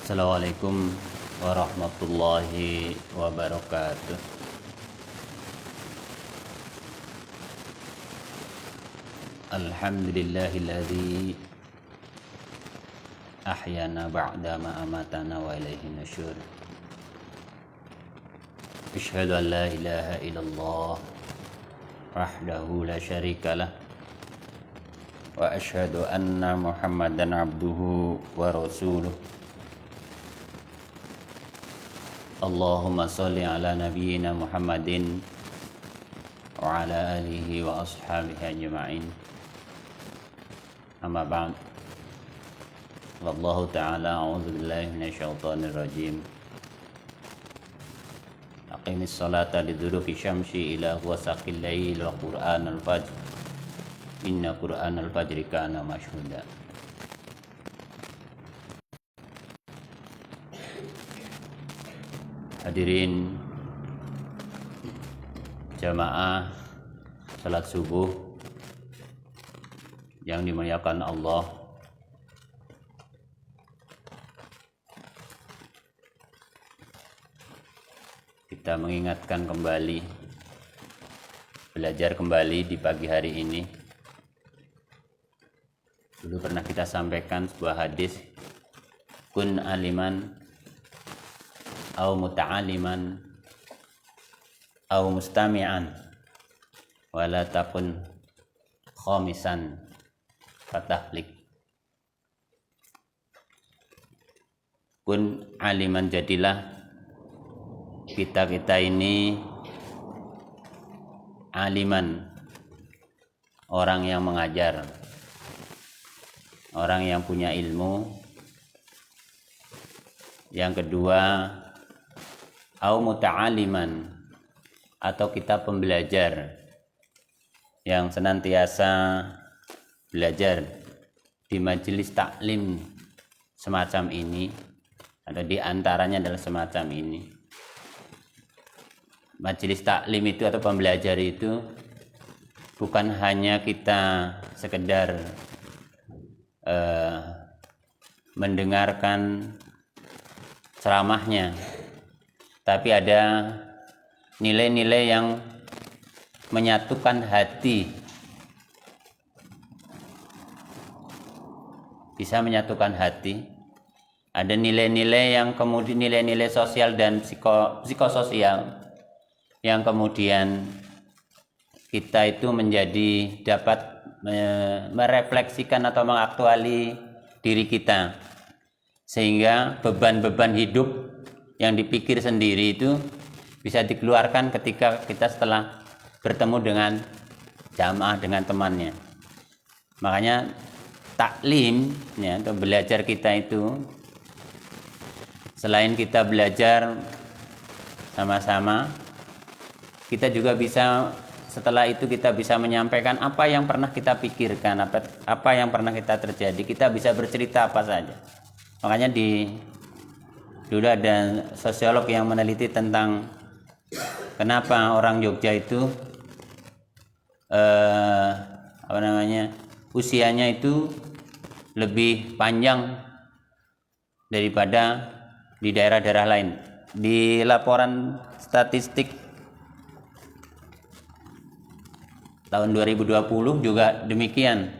Assalamualaikum warahmatullahi wabarakatuh. Alhamdulillahilladzi ahyana ba'da ma amatana wa ilaihi nusyur. Asyhadu an la ilaha illallah wahdahu la syarikalah wa asyhadu anna Muhammadan abduhu wa rasuluh. Allahumma sholli ala nabiyyina Muhammadin wa ala alihi wa ashabihi ajma'in. Amma ba'd. Wallahu ta'ala a'udzu billahi minasyaitonir rajim. Aqimis salata liduluki syamsi ila ghasaqil lail wa qur'anal fajr. Inna qur'anal fajri kana mashhuda. Hadirin jamaah salat subuh yang dimuliakan Allah, kita mengingatkan kembali, belajar kembali di pagi hari ini. Dulu pernah kita sampaikan sebuah hadis, kun aliman au muta'aliman au mustami'an wala takun khamisan fatahlik. Kun aliman, jadilah kita ini aliman, orang yang mengajar, orang yang punya ilmu. Yang kedua, au muta'aliman, atau kita pembelajar yang senantiasa belajar di majelis taklim semacam ini, atau di antaranya adalah semacam ini. Majelis taklim itu atau pembelajar itu bukan hanya kita sekedar mendengarkan ceramahnya, tapi ada nilai-nilai yang menyatukan hati, bisa menyatukan hati. Ada nilai-nilai yang kemudian nilai-nilai sosial dan psikososial yang kemudian kita itu menjadi dapat merefleksikan atau mengaktuali diri kita, sehingga beban-beban hidup yang dipikir sendiri itu bisa dikeluarkan ketika kita setelah bertemu dengan jamaah, dengan temannya. Makanya taklim, ya, atau belajar kita itu, selain kita belajar sama-sama, kita juga bisa, setelah itu kita bisa menyampaikan apa yang pernah kita pikirkan, apa yang pernah kita terjadi. Kita bisa bercerita apa saja. Makanya dulu ada sosiolog yang meneliti tentang kenapa orang Jogja itu usianya itu lebih panjang daripada di daerah-daerah lain. Di laporan statistik tahun 2020 juga demikian.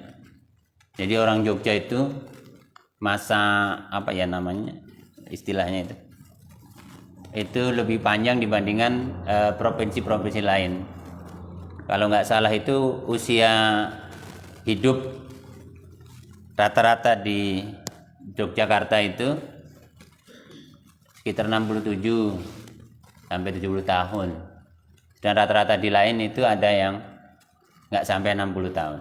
Jadi orang Jogja itu masa istilahnya itu lebih panjang dibandingkan provinsi-provinsi lain. Kalau nggak salah itu usia hidup rata-rata di Yogyakarta itu sekitar 67 sampai 70 tahun. Dan rata-rata di lain itu ada yang nggak sampai 60 tahun.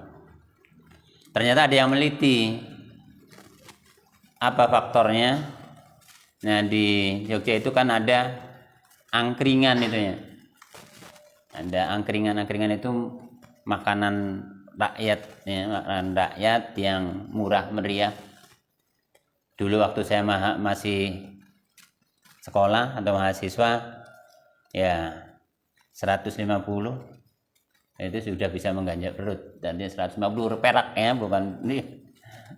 Ternyata ada yang meliti apa faktornya. Nah, di Jogja itu kan ada angkringan itu ya. Ada angkringan itu makanan rakyat, ya, makanan rakyat yang murah meriah. Dulu waktu saya masih sekolah atau mahasiswa, ya 150 itu sudah bisa mengganjal perut. Dan dia 150 perak ya, bukan ini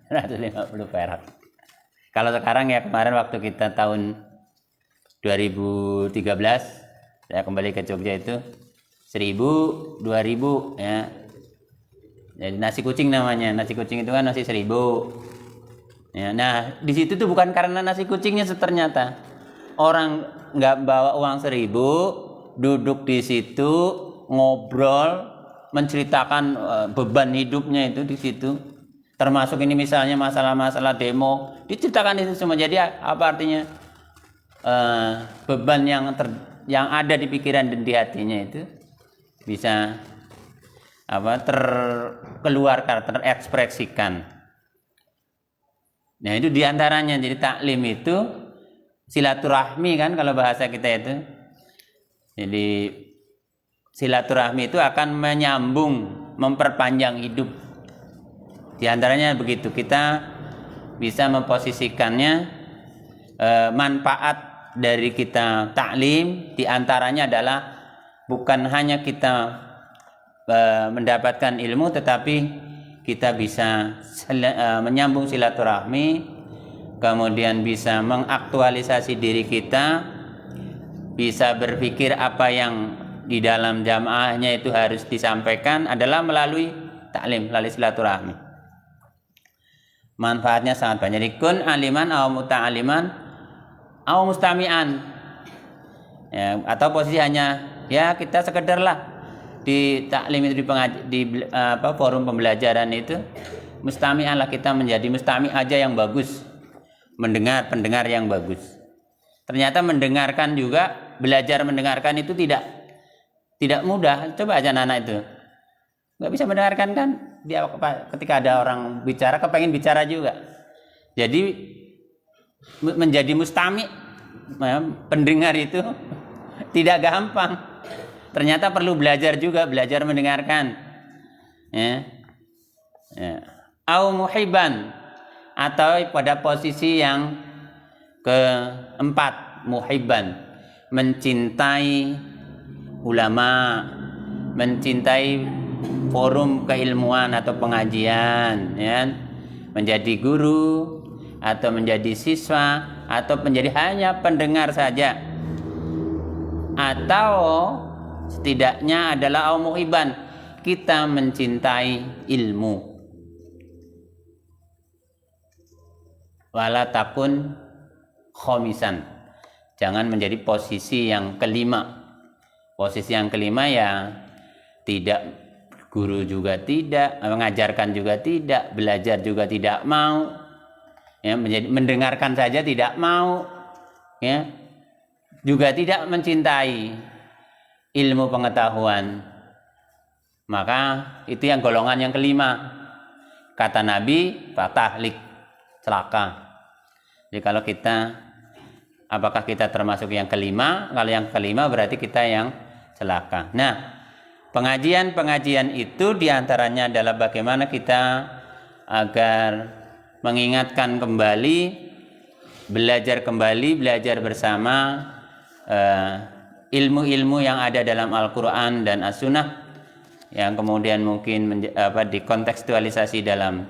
150 perak. Kalau sekarang ya kemarin waktu kita tahun 2013 saya kembali ke Jogja itu 1.000, 2.000 ya. Jadi nasi kucing namanya. Nasi kucing itu kan nasi 1.000. Ya, nah di situ tuh bukan karena nasi kucingnya ternyata orang nggak bawa uang 1.000, duduk di situ ngobrol, menceritakan beban hidupnya itu di situ. Termasuk ini misalnya masalah-masalah demo, diceritakan itu semua. Jadi apa artinya beban yang ada di pikiran dan di hatinya itu bisa terkeluarkan, terekspresikan. Nah itu diantaranya. Jadi taklim itu silaturahmi kan kalau bahasa kita itu. Jadi silaturahmi itu akan menyambung, memperpanjang hidup. Di antaranya begitu, kita bisa memposisikannya manfaat dari kita taklim. Di antaranya adalah bukan hanya kita mendapatkan ilmu, tetapi kita bisa menyambung silaturahmi, kemudian bisa mengaktualisasi diri kita, bisa berpikir apa yang di dalam jamaahnya itu harus disampaikan adalah melalui taklim, melalui silaturahmi. Manfaatnya sangat banyak. Jadi kun aliman aw muta'aliman aw mustami'an. Ya, atau posisi hanya ya kita sekedarlah di taklim itu di forum pembelajaran itu mustami'an lah, kita menjadi mustami' aja yang bagus, pendengar yang bagus. Ternyata mendengarkan juga, belajar mendengarkan itu tidak mudah. Coba aja anak itu nggak bisa mendengarkan kan, dia ketika ada orang bicara kepengen bicara juga. Jadi menjadi mustami' pendengar itu tidak gampang. Ternyata perlu belajar juga, belajar mendengarkan. Ya. Au muhibban, atau pada posisi yang keempat, muhibban, mencintai ulama, mencintai forum keilmuan atau pengajian, ya. Menjadi guru atau menjadi siswa atau menjadi hanya pendengar saja, atau setidaknya adalah au muhibban, kita mencintai ilmu. Wala takun khomisan, jangan menjadi posisi yang kelima. Posisi yang kelima ya tidak, guru juga tidak, mengajarkan juga tidak, belajar juga tidak mau, ya, mendengarkan saja tidak mau, ya, juga tidak mencintai ilmu pengetahuan. Maka itu yang golongan yang kelima. Kata Nabi, fatahlik, celaka. Jadi kalau kita, apakah kita termasuk yang kelima? Kalau yang kelima berarti kita yang celaka. Nah, pengajian itu diantaranya adalah bagaimana kita agar mengingatkan kembali, belajar bersama ilmu-ilmu yang ada dalam Al-Quran dan As-Sunnah, yang kemudian mungkin dikontekstualisasi dalam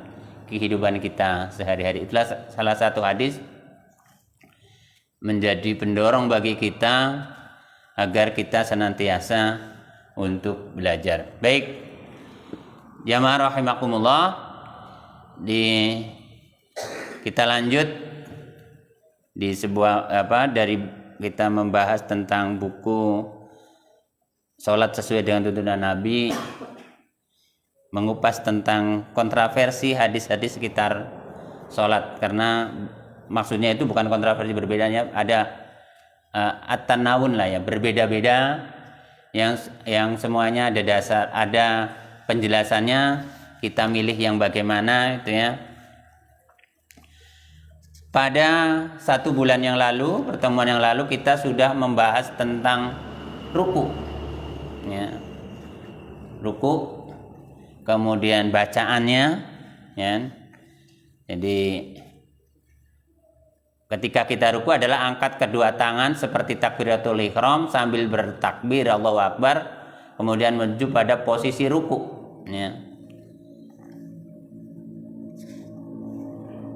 kehidupan kita sehari-hari. Itulah salah satu hadis menjadi pendorong bagi kita agar kita senantiasa untuk belajar. Baik, jamaah rahimakumullah, kita lanjut di sebuah dari kita membahas tentang buku Salat Sesuai dengan Tuntunan Nabi, mengupas tentang kontroversi hadis-hadis sekitar salat, karena maksudnya itu bukan kontroversi berbedanya, ada at-tanawun lah ya, berbeda-beda, yang semuanya ada dasar, ada penjelasannya, kita milih yang bagaimana itu ya. Pada 1 bulan yang lalu, pertemuan yang lalu, kita sudah membahas tentang ruku, ya. Ruku, kemudian bacaannya, ya. Jadi ketika kita ruku adalah angkat kedua tangan seperti takbiratul ihram sambil bertakbir Allahu Akbar, kemudian menuju pada posisi ruku, ya.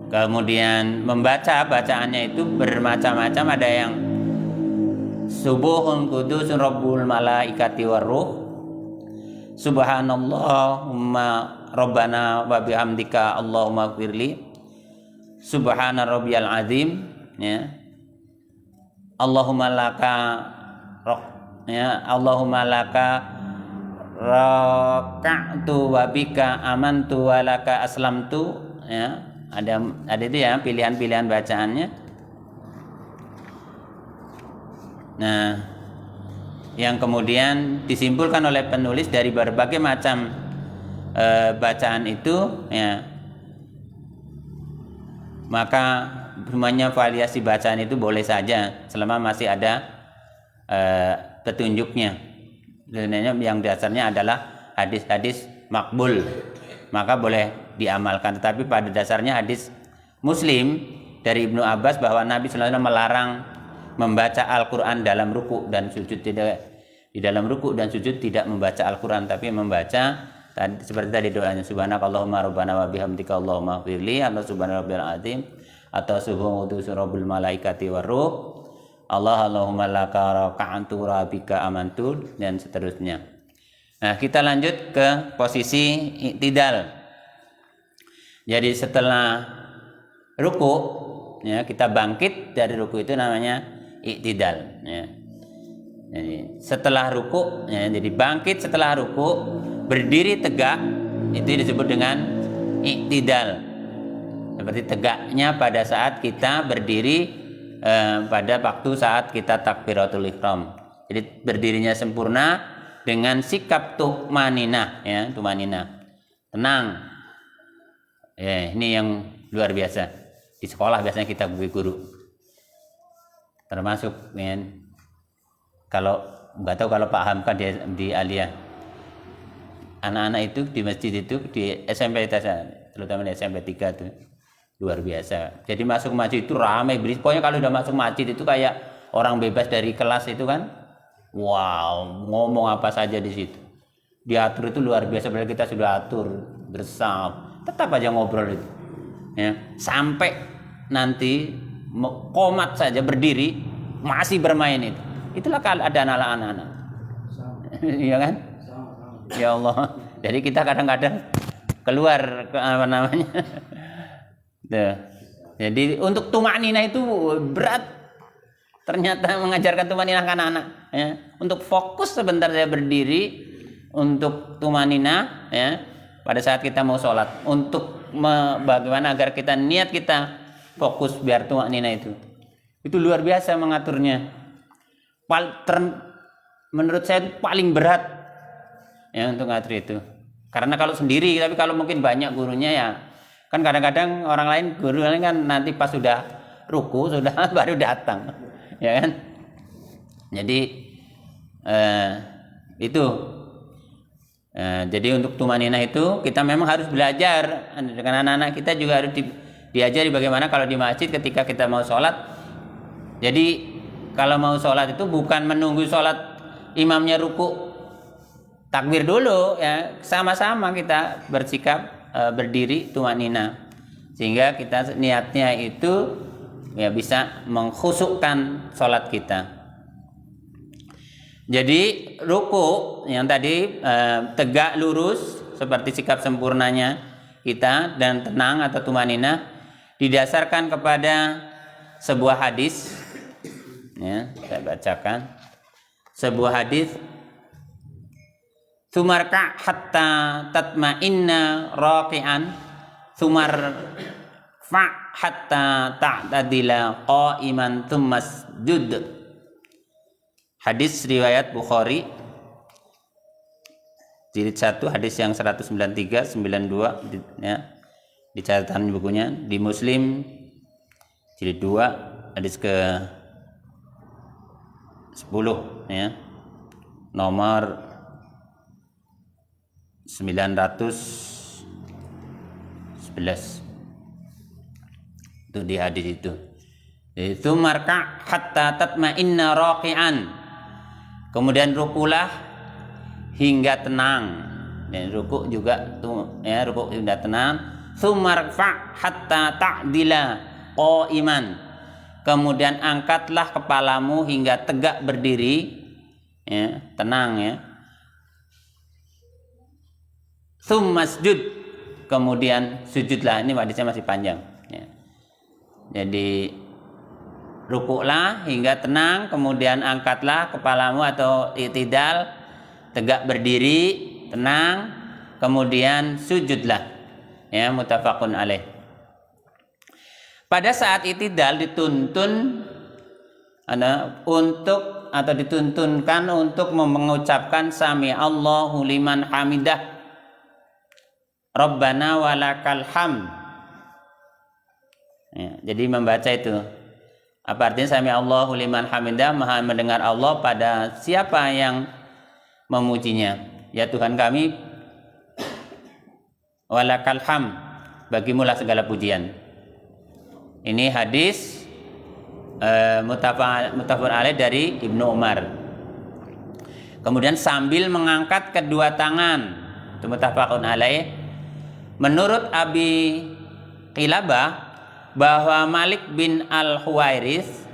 Kemudian membaca, bacaannya itu bermacam-macam, ada yang subuhun kudusun rabbul malaikati waruh, subhanallahumma rabbana wa bihamdika allahumma firli, subhana rabbiyal azim, ya. Allahumma laka ya, Allahumma laka raka'tu wa bika amantu wa laka aslamtu, ya. Ada itu ya pilihan-pilihan bacaannya. Nah, yang kemudian disimpulkan oleh penulis dari berbagai macam bacaan itu, ya, maka semuanya variasi bacaan itu boleh saja selama masih ada petunjuknya. Sebenarnya yang dasarnya adalah hadis-hadis makbul, maka boleh diamalkan. Tetapi pada dasarnya hadis Muslim dari Ibnu Abbas bahwa Nabi SAW melarang membaca Al-Quran dalam ruku dan sujud, tidak di dalam ruku dan sujud tidak membaca Al-Quran, tapi membaca seperti tadi doanya subhanakallahumma rabbana wa bihamdika allahumma firli, atau subhanarabbiyal azim, atau subhanahu rabbul malaikati waruh, Allahumma laka raka'tu rabbika amantu, dan seterusnya. Nah, kita lanjut ke posisi i'tidal. Jadi setelah ruku, ya, kita bangkit dari ruku, itu namanya i'tidal, ya. Jadi setelah ruku, ya, jadi bangkit setelah ruku, berdiri tegak, itu disebut dengan i'tidal. Seperti tegaknya pada saat kita berdiri pada waktu saat kita takbiratul ihram. Jadi berdirinya sempurna dengan sikap tumaninah, ya, tumaninah, tenang. Ya, ini yang luar biasa. Di sekolah biasanya kita bagi guru. Termasuk, ya, kalau nggak tahu kalau Pak Hamka di Alia, anak-anak itu di masjid itu di SMP, terutama di SMP 3 itu luar biasa. Jadi masuk masjid itu ramai, pokoknya kalau udah masuk masjid itu kayak orang bebas dari kelas itu kan. Wow, ngomong apa saja di situ. Diatur itu luar biasa, padahal kita sudah atur bersama. Tetap aja ngobrol itu, ya, sampai nanti komat saja berdiri masih bermain itu. Itulah keadaan anak-anak. Iya kan? Ya Allah. Jadi kita kadang-kadang keluar ke apa namanya. Tuh. Jadi untuk tumanina itu berat. Ternyata mengajarkan tumanina ke anak-anak, ya. Untuk fokus sebentar saya berdiri untuk tumanina, ya, pada saat kita mau sholat, untuk bagaimana agar kita niat kita fokus biar tumanina itu luar biasa mengaturnya. Menurut saya itu paling berat, ya, untuk ngatur itu. Karena kalau sendiri, tapi kalau mungkin banyak gurunya, ya kan kadang-kadang orang lain, guru lain kan nanti pas sudah ruku sudah baru datang, ya kan. Jadi itu. Jadi untuk tumaninah itu kita memang harus belajar dengan anak-anak kita, juga harus diajari bagaimana kalau di masjid ketika kita mau sholat. Jadi kalau mau sholat itu bukan menunggu sholat imamnya ruku takbir dulu, ya, sama-sama kita bersikap berdiri tumaninah, sehingga kita niatnya itu, ya, bisa mengkhusukkan sholat kita. Jadi ruku yang tadi tegak lurus seperti sikap sempurnanya kita, dan tenang atau tumaninah didasarkan kepada sebuah hadis, ya, saya bacakan sebuah hadis. Sumarka hatta tatma'inna raqi'an, sumarfa hatta ta'tadila qa'iman thummasjud. Hadis riwayat Bukhari, jilid 1, hadis yang 193, 92, ya, di catatan bukunya. Di Muslim jilid 2, hadis ke 10, ya, nomor 911. Itu di hadis itu. Itu marka hatta tatma'inna raqi'an. Kemudian rukulah hingga tenang. Dan ruku juga tuh, ya, ruku hingga tenang. Tsumarfa hatta ta'dila qa'iman. Kemudian angkatlah kepalamu hingga tegak berdiri, ya, tenang ya. Tsummasjud, kemudian sujudlah. Ini hadisnya masih panjang ya. Jadi rukuklah hingga tenang, kemudian angkatlah kepalamu atau i'tidal, tegak berdiri, tenang, kemudian sujudlah. Ya, muttafaqun alaih. Pada saat i'tidal dituntun untuk atau dituntunkan untuk mengucapkan sami Allahu liman hamidah, Rabbana walakal hamd. Ya, jadi membaca itu. Apa artinya sami Allahu liman hamidah? Maha mendengar Allah pada siapa yang memujinya. Ya Tuhan kami, walakal hamd, bagimulah segala pujian. Ini hadis muttafaqun alaih dari Ibnu Umar. Kemudian sambil mengangkat kedua tangan, itu muttafaqun alaih. Menurut Abi Qilabah bahwa Malik bin Al-Huwairis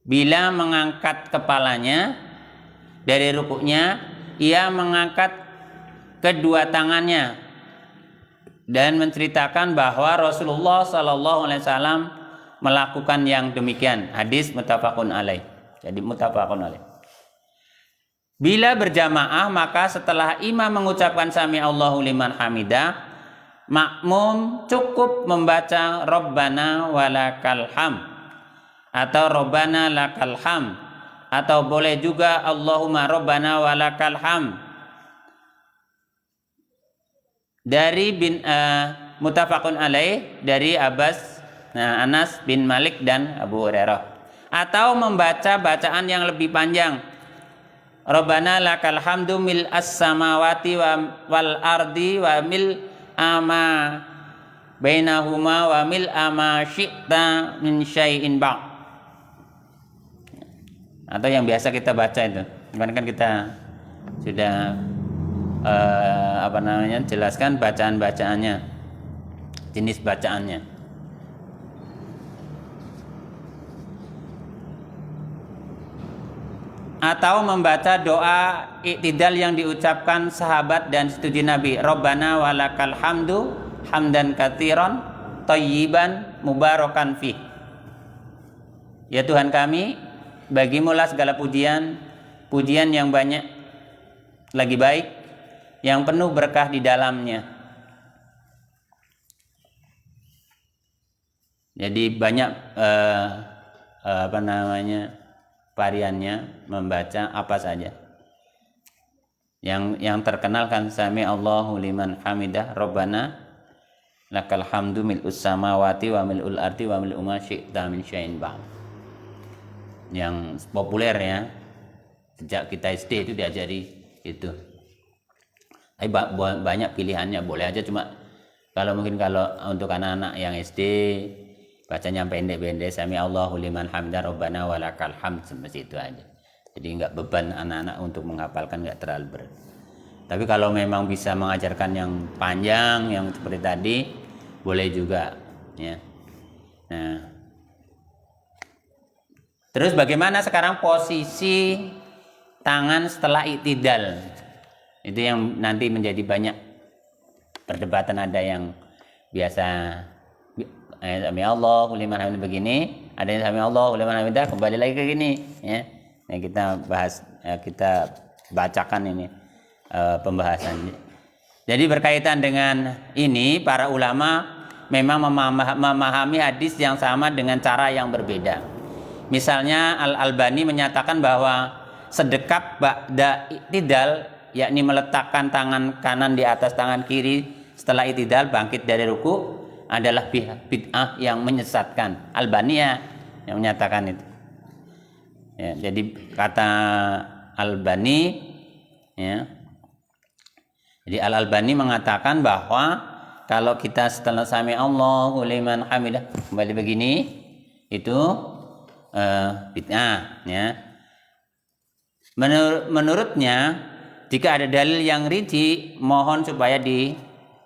bila mengangkat kepalanya dari rukuknya, ia mengangkat kedua tangannya dan menceritakan bahwa Rasulullah Shallallahu Alaihi Wasallam melakukan yang demikian. Hadis muttafaqun alaih. Jadi muttafaqun alaih. Bila berjamaah, maka setelah imam mengucapkan sami Allahu liman hamidah, makmum cukup membaca Rabbana walakal hamd atau Rabbana lakal hamd, atau boleh juga Allahumma Rabbana walakal hamd. Dari muttafaqun alaih dari Anas bin Malik dan Abu Hurairah, atau membaca bacaan yang lebih panjang, Rabbana lakal hamdu mil as-samawati wal ardi wa mil ama bainahuma wa mil ama syi'ta min syai'in ba'. Atau yang biasa kita baca itu. Kan kita sudah jelaskan bacaan-bacaannya, jenis bacaannya. Atau membaca doa i'tidal yang diucapkan sahabat dan setuju Nabi, Rabbana walakal hamdu hamdan katsiran thayyiban mubarakan fih. Ya Tuhan kami, bagimulah segala pujian, pujian yang banyak lagi baik, yang penuh berkah di dalamnya. Jadi banyak variannya membaca apa saja. Yang terkenal kan sami Allahu liman hamidah, Rabbana lakal hamdu mil'us samawati wa mil'ul ardi wa mil'u ma syi'ta min syai'in ba'd. Yang populer ya, sejak kita SD itu diajari itu. Tapi banyak pilihannya, boleh aja, cuma kalau untuk anak-anak yang SD bacanya pendek-pendek, sami Allahu liman hamidah Rabbana walakal hamd, seperti itu aja. Jadi enggak beban anak-anak untuk menghafalkan, enggak terlalu berat. Tapi kalau memang bisa mengajarkan yang panjang yang seperti tadi, boleh juga ya. Nah, terus bagaimana sekarang posisi tangan setelah i'tidal? Itu yang nanti menjadi banyak perdebatan. Ada yang biasa sami Allahu liman hamidah begini, ada yang sami Allahu liman hamidah kembali lagi ke gini ya. Yang kita bahas, kita bacakan ini pembahasannya. Jadi berkaitan dengan ini, para ulama memang memahami hadis yang sama dengan cara yang berbeda. Misalnya Al-Albani menyatakan bahwa sedekap ba'da i'tidal, yakni meletakkan tangan kanan di atas tangan kiri setelah i'tidal bangkit dari ruku, adalah bid'ah yang menyesatkan. Albani ya yang menyatakan itu. Ya, jadi kata Albani ya. Jadi Al-Albani mengatakan bahwa kalau kita setelah sami Allahu liman hamidah kembali begini, itu bid'ah ya. Menurutnya, jika ada dalil yang rinci, mohon supaya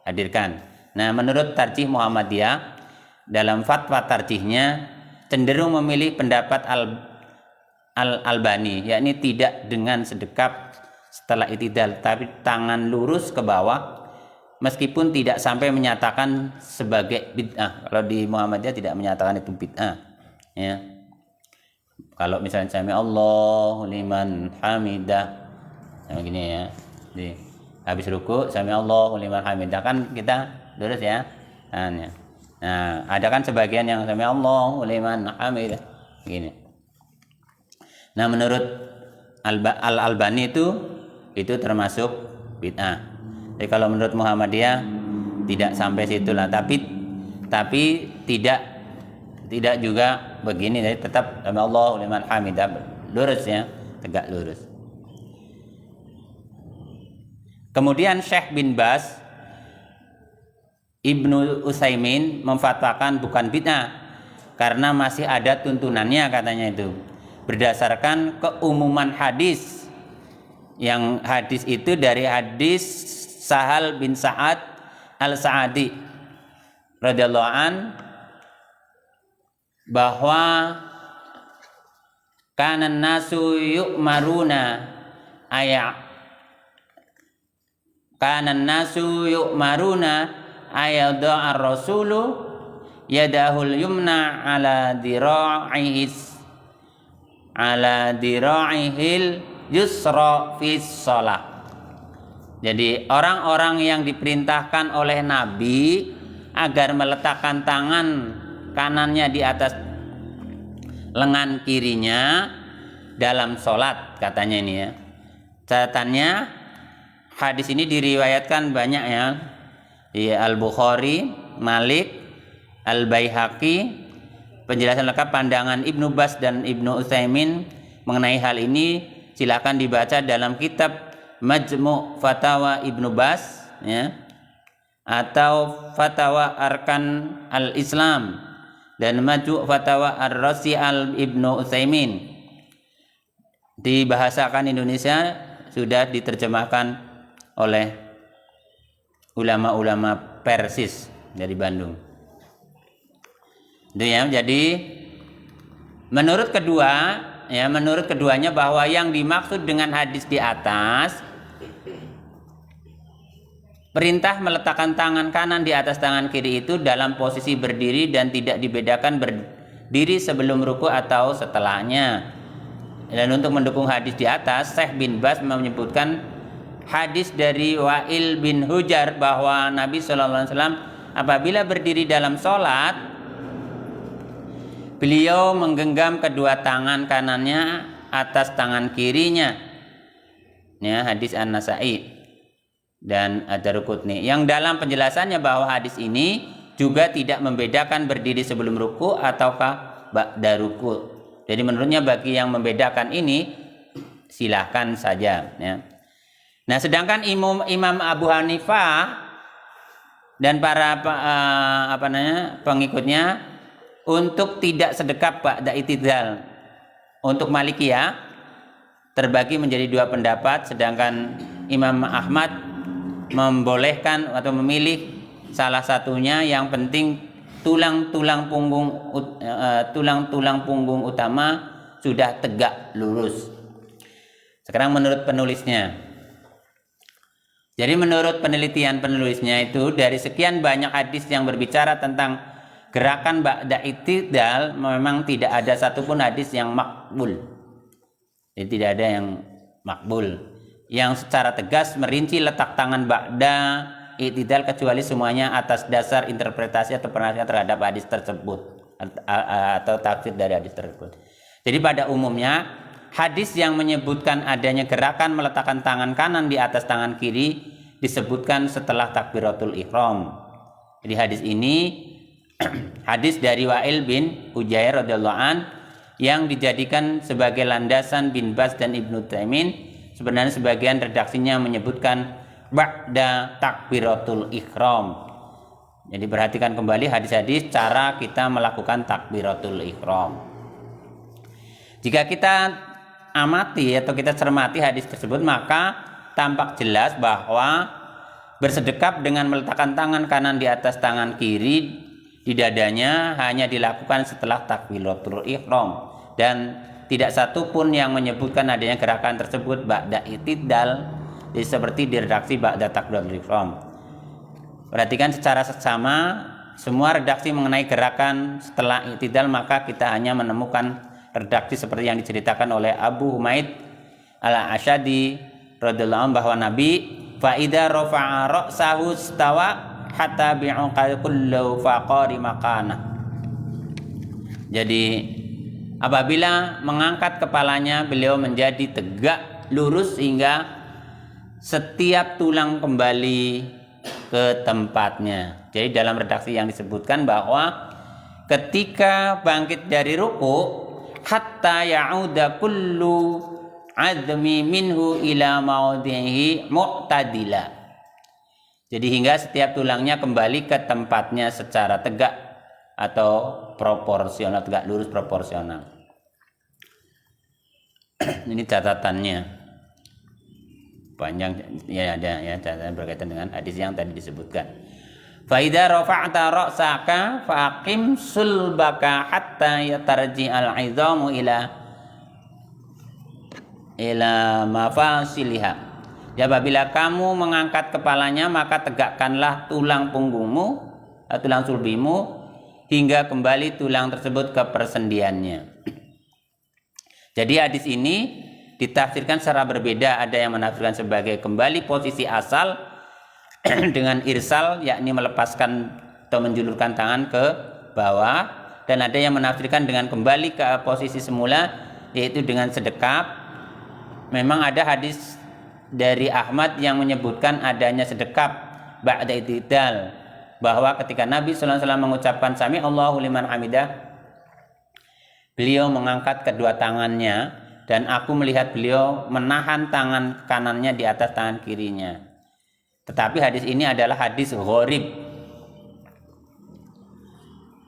hadirkan. Nah, menurut tarjih Muhammadiyah, dalam fatwa tarjihnya cenderung memilih pendapat Al-Albani, yakni tidak dengan sedekap setelah itidal, tapi tangan lurus ke bawah, meskipun tidak sampai menyatakan sebagai bid'ah. Kalau di Muhammadiyah tidak menyatakan itu bid'ah, ya. Kalau misalnya sami Allahu liman hamidah, yang gini ya, di habis ruku sami Allahu liman hamidah, kan kita lurus ya. Nah, ada kan sebagian yang sami Allahu liman hamidah gini. Nah, menurut Al-Albani itu termasuk bid'ah. Jadi kalau menurut Muhammadiyah tidak sampai situlah, tapi tidak juga begini, jadi tetap sami Allahu liman hamidah, lurus ya, tegak lurus. Kemudian Syekh bin Baz, Ibnu Utsaimin memfatwakan bukan bid'ah karena masih ada tuntunannya, katanya itu berdasarkan keumuman hadis. Yang hadis itu dari hadis Sahal bin Sa'ad Al-Sa'adi radhiyallahu an, bahwa kanan nasu yu'maruna ayadha ar-rasulu yadahul yumna ala dira'ihil yusra fis shalah. Jadi orang-orang yang diperintahkan oleh Nabi agar meletakkan tangan kanannya di atas lengan kirinya dalam sholat, katanya ini ya. Catatannya, hadis ini diriwayatkan banyak ya, di Al-Bukhari, Malik, Al-Baihaqi. Penjelasan lengkap pandangan Ibnu Baz dan Ibnu Utsaimin mengenai hal ini silakan dibaca dalam kitab Majmu' Fatawa Ibnu Baz ya, atau Fatawa Arkan Al-Islam dan Majmu' Fatawa Ar-Rasi Al-Ibnu Utsaimin. Dibahasakan Indonesia, sudah diterjemahkan oleh ulama-ulama Persis dari Bandung. Itu ya, jadi menurut keduanya bahwa yang dimaksud dengan hadis di atas, perintah meletakkan tangan kanan di atas tangan kiri itu dalam posisi berdiri dan tidak dibedakan berdiri sebelum ruku atau setelahnya. Dan untuk mendukung hadis di atas, Syekh bin Baz menyebutkan hadis dari Wa'il bin Hujar bahwa Nabi SAW apabila berdiri dalam sholat, beliau menggenggam kedua tangan kanannya atas tangan kirinya. Ya, hadis An-Nasa'i dan Ad-Daruqutni, yang dalam penjelasannya bahwa hadis ini juga tidak membedakan berdiri sebelum ruku ataukah ba'da ruku. Jadi menurutnya bagi yang membedakan ini silahkan saja ya. Nah, sedangkan Imam Abu Hanifah dan para pengikutnya untuk tidak sedekap ba'da itidal. Untuk Malikiyah terbagi menjadi dua pendapat, sedangkan Imam Ahmad membolehkan atau memilih salah satunya, yang penting tulang-tulang punggung utama sudah tegak lurus. Sekarang menurut penulisnya. Jadi menurut penelitian penulisnya itu, dari sekian banyak hadis yang berbicara tentang gerakan ba'da itidal, memang tidak ada satupun hadis yang makbul. Jadi tidak ada yang makbul yang secara tegas merinci letak tangan ba'da itidal, kecuali semuanya atas dasar interpretasi atau penafsiran terhadap hadis tersebut atau tafsir dari hadis tersebut. Jadi pada umumnya hadis yang menyebutkan adanya gerakan meletakkan tangan kanan di atas tangan kiri disebutkan setelah takbiratul ihram. Jadi hadis ini hadis dari Wa'il bin Hujair radhiyallahu an yang dijadikan sebagai landasan bin Baz dan Ibnu Utsaimin. Sebenarnya sebagian redaksinya menyebutkan ba'da takbiratul ihram. Jadi perhatikan kembali hadis-hadis cara kita melakukan takbiratul ihram. Jika kita amati atau kita cermati hadis tersebut, maka tampak jelas bahwa bersedekap dengan meletakkan tangan kanan di atas tangan kiri di dadanya hanya dilakukan setelah takbiratul ihram, dan tidak satu pun yang menyebutkan adanya gerakan tersebut ba'da i'tidal, seperti di redaksi ba'da takbiratul ihram. Perhatikan secara seksama semua redaksi mengenai gerakan setelah i'tidal, maka kita hanya menemukan redaksi seperti yang diceritakan oleh Abu Humaid al-Asyadi radhiyallahu anhu bahwa Nabi fa'idha rafa'a ra'sahu stawa hatta bi'uqal kullu faqari makana. Jadi apabila mengangkat kepalanya, beliau menjadi tegak lurus hingga setiap tulang kembali ke tempatnya. Jadi dalam redaksi yang disebutkan bahwa ketika bangkit dari ruku hatta ya'uda kullu azmi minhu ila maudhihi mu'tadila. Jadi hingga setiap tulangnya kembali ke tempatnya secara tegak atau proporsional, tegak lurus proporsional. Ini catatannya panjang ya, ada ya catatan berkaitan dengan hadis yang tadi disebutkan. Fa idza rafa'ta ra'saka faqim sulbaka hatta yatarji al-'idhamu ila mafasiliha. Ya, apabila kamu mengangkat kepalanya maka tegakkanlah tulang punggungmu, tulang sulbimu hingga kembali tulang tersebut ke persendiannya. Jadi hadis ini ditafsirkan secara berbeda. Ada yang menafsirkan sebagai kembali posisi asal dengan irsal, yakni melepaskan atau menjulurkan tangan ke bawah, dan ada yang menafsirkan dengan kembali ke posisi semula, yaitu dengan sedekap. Memang ada hadis dari Ahmad yang menyebutkan adanya sedekap ba'da i'tidal, bahwa ketika Nabi sallallahu alaihi wasallam mengucapkan sami Allahu liman hamidah, beliau mengangkat kedua tangannya dan aku melihat beliau menahan tangan kanannya di atas tangan kirinya. Tetapi hadis ini adalah hadis gharib.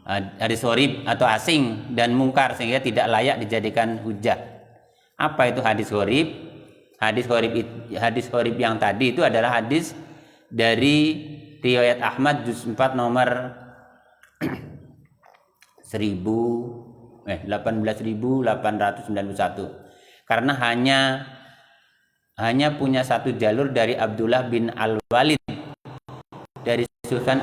Hadis gharib atau asing dan mungkar, sehingga tidak layak dijadikan hujah. Apa itu hadis gharib? Hadis gharib yang tadi itu adalah hadis dari riwayat Ahmad juz 4 nomor 18.891, karena hanya punya satu jalur dari Abdullah bin Al-Walid dari Sultan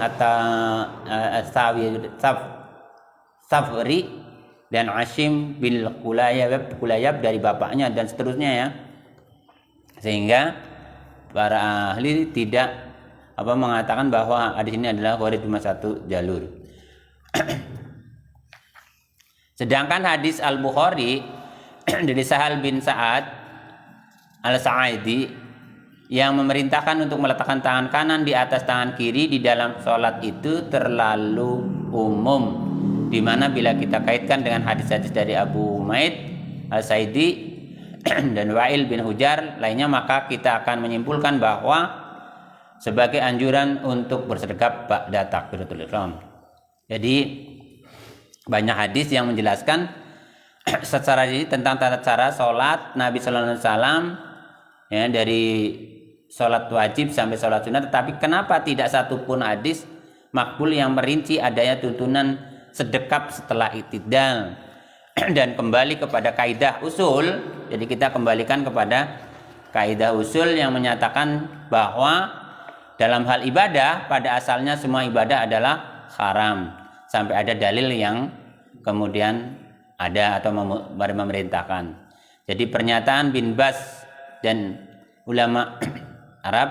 Safri dan Asim bin Kulayab dari bapaknya dan seterusnya ya. Sehingga para ahli tidak mengatakan bahwa hadis ini adalah gharib cuma satu jalur. Sedangkan hadis Al-Bukhari dari Sahal bin Sa'ad Al-Sa'idi yang memerintahkan untuk meletakkan tangan kanan di atas tangan kiri di dalam sholat itu terlalu umum, di mana bila kita kaitkan dengan hadis-hadis dari Abu Humaid Al-Sa'idi dan Wa'il bin Hujar lainnya, maka kita akan menyimpulkan bahwa sebagai anjuran untuk bersedekap ba'da takbiratul ihram. Jadi banyak hadis yang menjelaskan secara tentang tata cara sholat Nabi Sallallahu Alaihi Wasallam, ya, dari sholat wajib sampai sholat sunnah. Tetapi kenapa tidak satupun hadis makbul yang merinci adanya tuntunan sedekap setelah i'tidal dan kembali kepada kaidah usul? Jadi kita kembalikan kepada kaidah usul yang menyatakan bahwa dalam hal ibadah pada asalnya semua ibadah adalah haram sampai ada dalil yang kemudian ada atau memerintahkan. Jadi pernyataan bin Bas dan ulama Arab,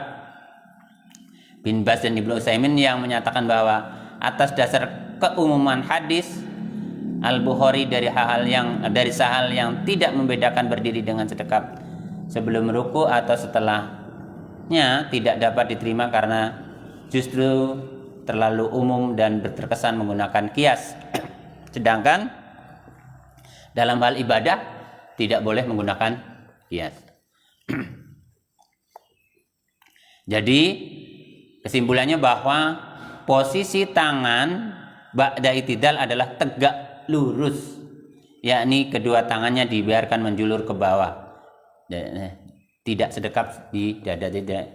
bin Bas dan Ibnu Utsaimin, yang menyatakan bahwa atas dasar keumuman hadis Al-Bukhari dari Sahal yang tidak membedakan berdiri dengan sedekap sebelum ruku atau setelahnya tidak dapat diterima karena justru terlalu umum dan terkesan menggunakan kias. Sedangkan dalam hal ibadah tidak boleh menggunakan kias. Jadi kesimpulannya bahwa posisi tangan ba'da i'tidal adalah tegak lurus, yakni kedua tangannya dibiarkan menjulur ke bawah, tidak sedekap di dada, tidak.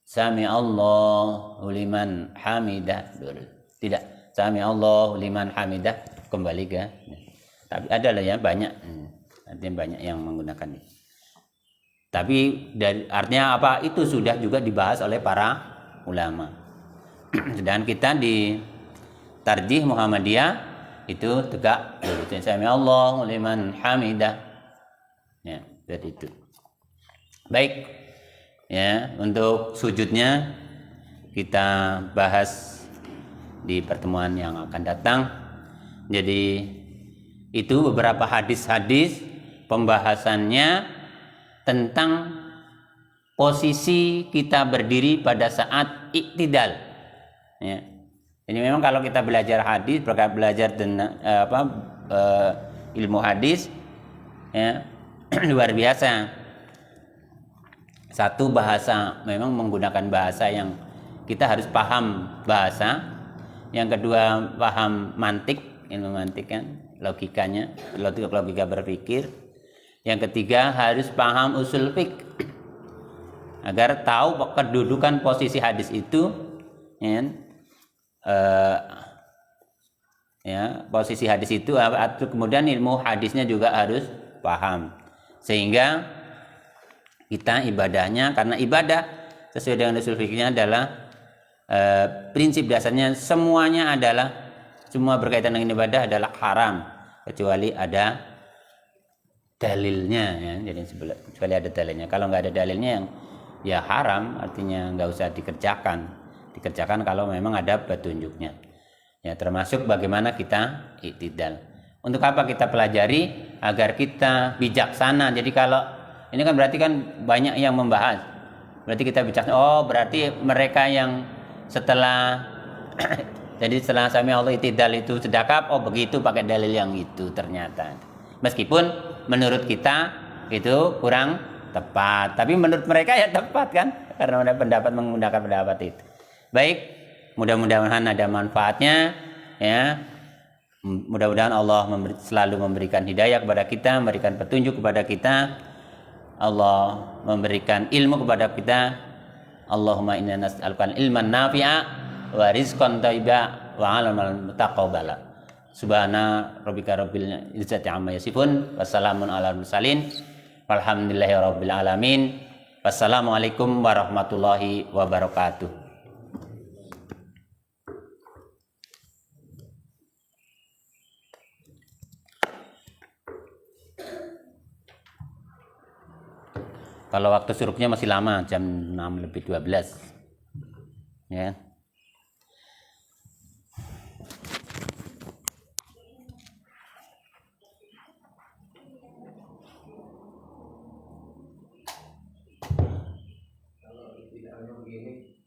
Sami Allahu liman hamidah dulu. Tidak, sami Allahu liman hamidah kembali ke. Tapi ada lah ya banyak. Artinya banyak yang menggunakan ini. Tapi artinya apa? Itu sudah juga dibahas oleh para ulama. Dan kita di Tarjih Muhammadiyah itu tegak sami Allahu liman hamidah. Ya, seperti itu. Baik. Ya, untuk sujudnya kita bahas di pertemuan yang akan datang. Jadi itu beberapa hadis-hadis pembahasannya tentang posisi kita berdiri pada saat iktidal. Ya. Ini memang kalau kita belajar hadis, belajar ilmu hadis, ya, luar biasa. Satu, bahasa, memang menggunakan bahasa yang kita harus paham bahasa. Yang kedua, paham mantik, ilmu mantik kan, logikanya, logika berpikir. Yang ketiga, harus paham usul fiqh agar tahu kedudukan posisi hadis itu, posisi hadis itu. Kemudian ilmu hadisnya juga harus paham, sehingga kita ibadahnya, karena ibadah sesuai dengan usul fikihnya adalah prinsip dasarnya semua berkaitan dengan ibadah adalah haram kecuali ada dalilnya, ya. Jadi kecuali ada dalilnya. Kalau nggak ada dalilnya yang ya haram, artinya nggak usah dikerjakan kalau memang ada petunjuknya. Ya, termasuk bagaimana kita iktidal. Untuk apa kita pelajari? Agar kita bijaksana. Jadi kalau ini kan berarti kan banyak yang membahas. Berarti kita bicara, berarti mereka yang setelah jadi setelah sami Allah iktidal itu sedekap, begitu pakai dalil yang itu ternyata. Meskipun menurut kita itu kurang tepat, tapi menurut mereka ya tepat kan? Karena ada pendapat menggunakan pendapat itu. Baik, mudah-mudahan ada manfaatnya, ya. Mudah-mudahan Allah selalu memberikan hidayah kepada kita, memberikan petunjuk kepada kita. Allah memberikan ilmu kepada kita. Allahumma inna nas'aluka ilman nafi'a wa rizqan thayyiba wa 'amalan mutaqabbala. Subhana rabbika rabbil izzati amma yasifun. Wassalamun ala mursalin. Walhamdulillahi rabbil alamin. Wassalamualaikum warahmatullahi wabarakatuh. Kalau waktu surupnya masih lama, jam 6:12. Ya. Kalau tidak begini.